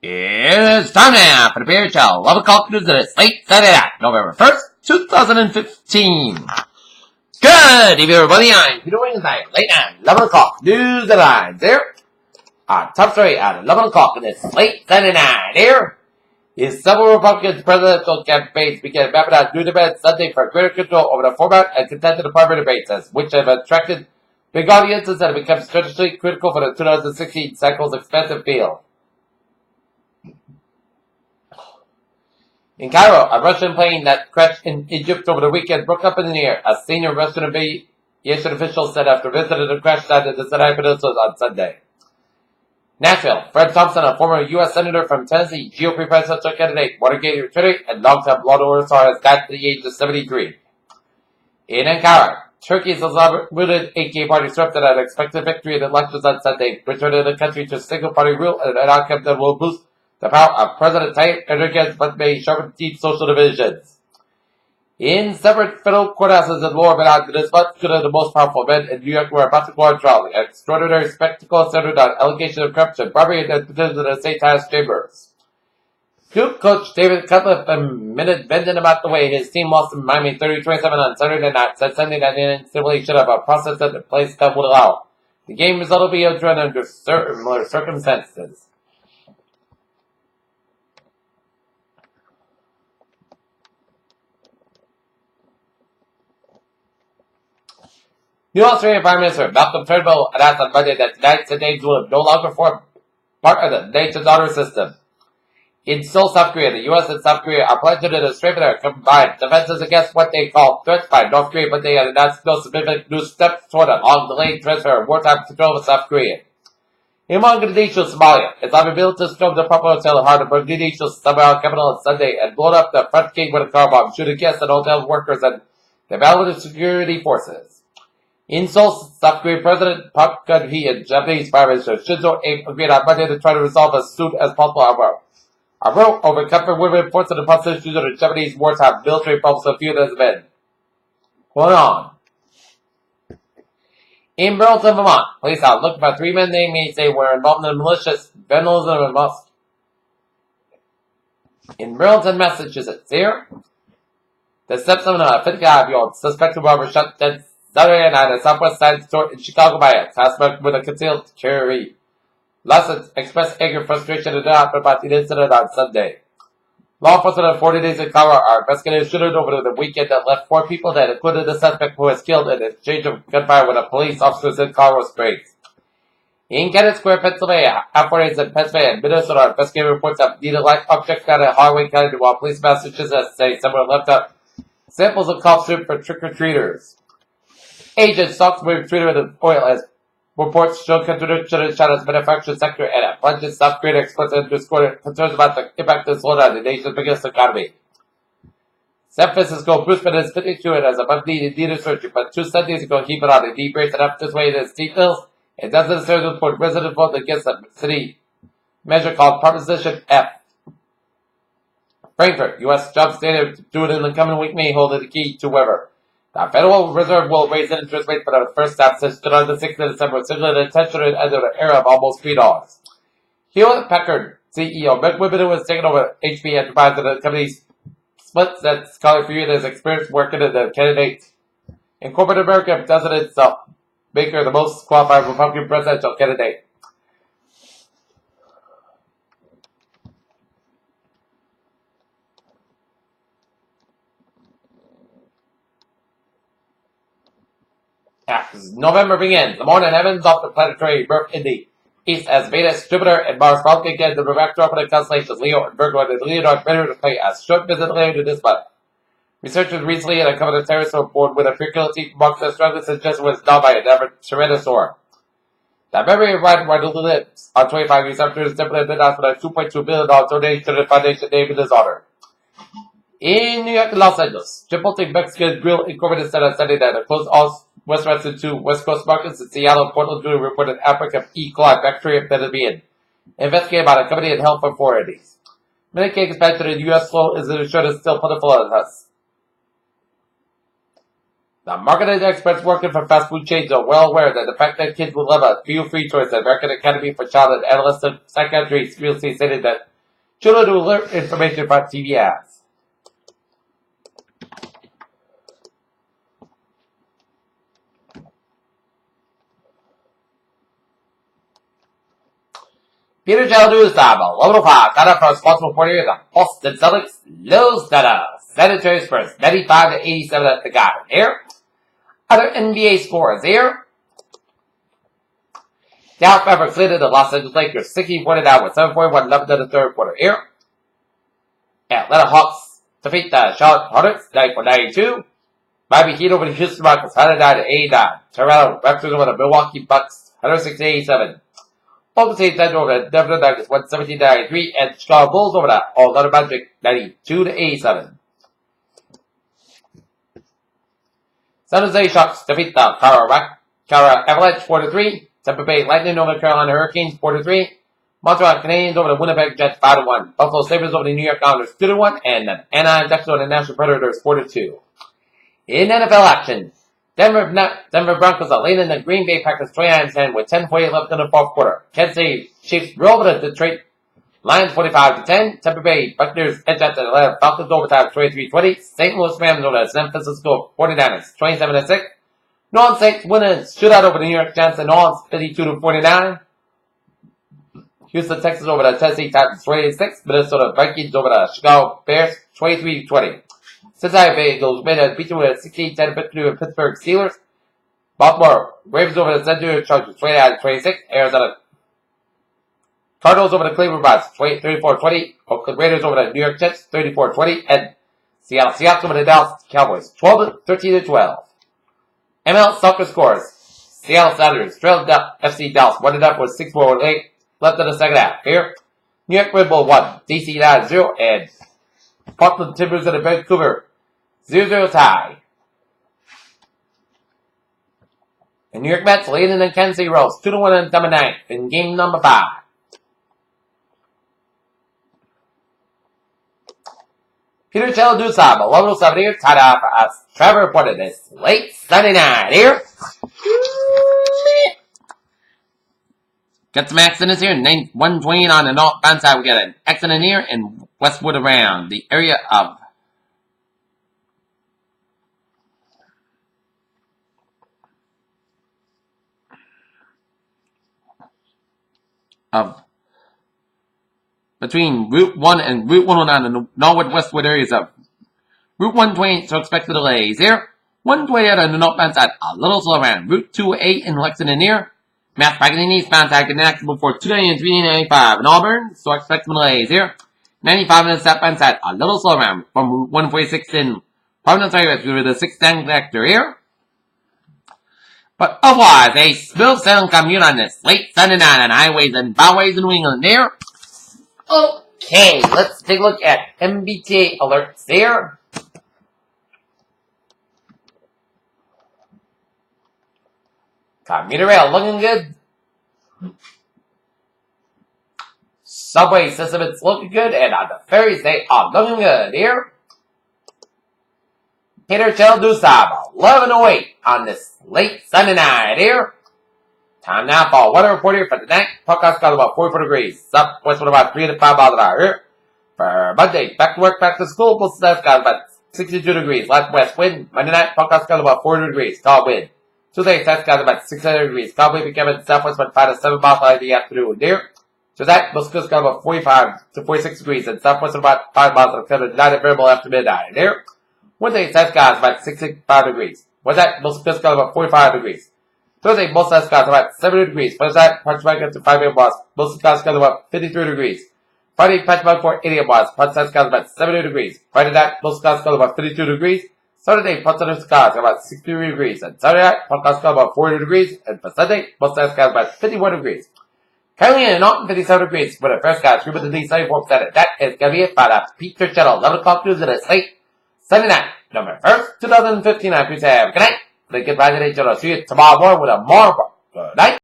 It's time now for the Beer Show. 11 o'clock news that is late Saturday night, November 1st, 2015. Good evening, everybody. I'm Peter Wiggins. Late night, 11 o'clock news headlines here. Our top story at 11 o'clock in this late Saturday night here is several Republicans' presidential campaigns began mapping out new debates Sunday for greater control over the format and content of the primary debates, which have attracted big audiences and have become strategically critical for the 2016 cycle's expensive field. In Cairo, a Russian plane that crashed in Egypt over the weekend broke up in the air, a senior Russian aviation official said after visiting the crash site at the Sinai Peninsula on Sunday. Nashville, Fred Thompson, a former U.S. Senator from Tennessee, GOP presidential candidate, Watergate attorney, and longtime law and order star, has died at the age of 73. In Ankara, Turkey's Islamic-rooted AK party swept an unexpected victory in elections on Sunday, returning the country to single-party rule and an outcome that will boost the power of President Tayyip Erdogan, but may sharpen deep social divisions. In separate federal courthouses in Lower Manhattan, this month, two of the most powerful men in New York were about to go on trial. An extraordinary spectacle centered on allegations of corruption, bribery, and nepotism in the St. Thomas chambers. Duke coach David Cutcliffe admitted bending about the way his team lost in Miami 30-27 on Saturday night, said Sunday that an instability of a process that the place that would allow the game result will be overturned under similar circumstances. New Australian Prime Minister Malcolm Turnbull announced on Monday that the United States will no longer form part of the nation's honor system. In Seoul, South Korea, the U.S. and South Korea are pledging to strengthen their combined defenses against what they call threats by North Korea, but they have announced no significant new steps toward a long-delayed transfer of wartime control of South Korea. In Mogadishu, Somalia, Islamic militants stormed the proper hotel in heart of Mogadishu's Somalia capital on Sunday and blown up the front gate with a car bomb, shooting guests and hotel workers and the battle of security forces. In Seoul, South Korean President Park Geun-hye and Japanese Prime Minister Shinzo Abe agreed on Monday to try to resolve as soon as possible a row over comfort women reports of the possibility of the Japanese wartime military problems of few as men. Hold on. In Burlington, Vermont, police are looking for three men they may say were involved in malicious vandalism and must. In Burlington, Massachusetts, here, the stepson of a 55-year-old suspected robber shot dead Saturday night at a Southwest Side store in Chicago by a suspect with a concealed carry. Lawson expressed anger, frustration, and doubt about the incident on Sunday. Law enforcement of 40 days in Colorado are investigating a shooting over the weekend that left 4 people dead, including the suspect who was killed in an exchange of gunfire with a police officer in Colorado Springs. In Kennett Square, Pennsylvania, authorities in Pennsylvania and Minnesota are investigating reports of needle-like objects found in Hardaway County, while police in Massachusetts say someone left out samples of cough syrup for trick-or-treaters. Agents stalked the treater with oil as reports show contradiction in China's manufacturing sector and a plunging South Korean experts underscored concerns about the impact of slowdown in the nation's biggest economy. San Francisco Bruceman is 52 and has a needed surgery, but 2 Sundays ago he put on a knee brace and up this way in his teeth pills and doesn't serve to report resident vote against the city measure called Proposition F. Frankfurt, U.S. jobs data due in the coming week may hold the key to Weber. The Federal Reserve will raise the interest rate for the first time since July the 6th of December, signaling the intention to enter an era of almost $3. Hewlett-Packard CEO Mick Whitman, who has taken over HP Enterprise and the company's split, said Scholar for his experience working in the candidate in corporate America doesn't itself make her the most qualified Republican presidential candidate. As November begins, the morning heavens of the planetary birth in the east as Venus, Jupiter, and Mars bulk again the backdrop of the constellations Leo and Virgo and the Leonid better to play as short visit later this month. Researchers recently uncovered a pterosaur board with a frequency marked that strongly suggested was done by a tyrannosaur. The memory of Ryan Wardle lives on 25 years after his temple had been asked for a $2.2 billion donation to the foundation named in his honor. In New York and Los Angeles, Chipotle Mexican Grill Incorporated said on Sunday that it closed all restaurants in 2 West Coast markets in Seattle and Portland due to reported outbreak of E. coli bacteria that had been investigated by the company and health authorities. Medicaid expansion in U.S. flow is ensured is still plentiful as us. The marketing experts working for fast food chains are well aware that the fact that kids will have a few free choices. The American Academy for Child and Adolescent Psychiatry recently stated that Children to alert information from TVS. Peter Chaldus, level 5, data for responsible for the Boston Celtics, Lowe's data, Senators first, 95 to 87 at the Garden here. Other NBA scores here. Dallas Mavericks leading the Los Angeles Lakers 60-40 down with 7:41 left in the third quarter here. Atlanta Hawks defeat the Charlotte Hornets 94-92. Miami Heat over the Houston Rockets 109-89. Toronto Raptors over the Milwaukee Bucks 106-87. Golden State Thunder over the Denver Nuggets 117-93, and Chicago Bulls over the Orlando Magic 92-87. San Jose Sharks defeat the Colorado Avalanche 4-3. Tampa Bay Lightning over the Carolina Hurricanes 4-3. Montreal Canadiens over the Winnipeg Jets 5-1. Buffalo Sabres over the New York Islanders 2-1, and the Anaheim Ducks over the Nashville Predators 4-2. In NFL action, Denver Broncos are leading the Green Bay Packers 29-10 with 10:48 left in the fourth quarter. Kansas City Chiefs roll over the Detroit Lions 45-10. Tampa Bay Buccaneers edge out the Atlanta Falcons overtime 23-20. St. Louis Rams over the San Francisco 49ers 27-6. New Orleans Saints winning shootout over the New York Giants and New Orleans 52-49. Houston Texans over the Tennessee Titans 26. Minnesota Vikings over the Chicago Bears 23-20. Cincinnati Bengals made a beat with a 16-10 victory with Pittsburgh Steelers. Baltimore Ravens over the San Diego Chargers 29-26. Arizona Cardinals over the Cleveland Browns 34-20. Oakland Raiders over the New York Jets 34-20. And Seattle Seahawks over the Dallas Cowboys 13-12. ML soccer scores. Seattle Sounders trailed FC Dallas 1-0 with 6:48 left in the second half. Here, New York Red Bull 1, DC 9-0, and Portland Timbers and Vancouver 0-0 tie. And New York Mets leading the Kansas City Royals 2-1 in number 9 in game number 5. Peter Teledusam, 11:07 here, tied up as Trevor reported this late Sunday night here. Got some accidents here. 120 on the northbound side. We got an accident here in Westwood around the area of between Route 1 and Route 109 in the Norwood Westwood areas of Route 128, so expect the delays here. 128 on the northbound side, a little slow around. Route 208 in Lexington here. Mass Packing eastbound side getting active before 290 and 395 in Auburn, so expect some delays here. 95 on the southbound side, a little slow around from Route 146 in Providence area through the 6th connector here. But otherwise, a smooth sailing commute on this late Sunday night on highways and byways in New England there. Okay, let's take a look at MBTA alerts there. Commuter rail looking good. Subway system is looking good, and on the ferries they are looking good here. Peter Teledusam, 11:08 on this late Sunday night here. Time now for weather report here for tonight. Forecast got about 44 degrees. Southwest wind about 3 to 5 miles an hour here. For Monday, back to work, back to school. Most of got about 62 degrees. Left west wind. Monday night, forecast got about 40 degrees. Tall wind. Tuesday, south got about 600 degrees. Probably becoming southwest wind 5 to 7 miles by the afternoon here. Tonight, most coast got about 45 to 46 degrees. And southwest about 5 miles and becoming light and variable after midnight here. Wednesday, south got about 65 degrees. Wednesday, most coast got about 45 degrees. Thursday, most of the skies about 70 degrees. Wednesday, parts back up to 5 AM bars. Most of the skies about 53 degrees. Friday, patch back for 80 AM bars. Parts of the skies about 70 degrees. Friday night, most of the skies about 52 degrees. Saturday, parts of the skies about 63 degrees. And Saturday night, parts of the skies about 40 degrees. And for Sunday, most of the skies about 51 degrees. Currently in Norton, 57 degrees. For the first guys, we with the D74%. That is going to be it by the Peter Channel 11 o'clock news in this late Sunday night, November 1st, 2015. I appreciate it. Good night. Good night. See you tomorrow morning with a more. Good night.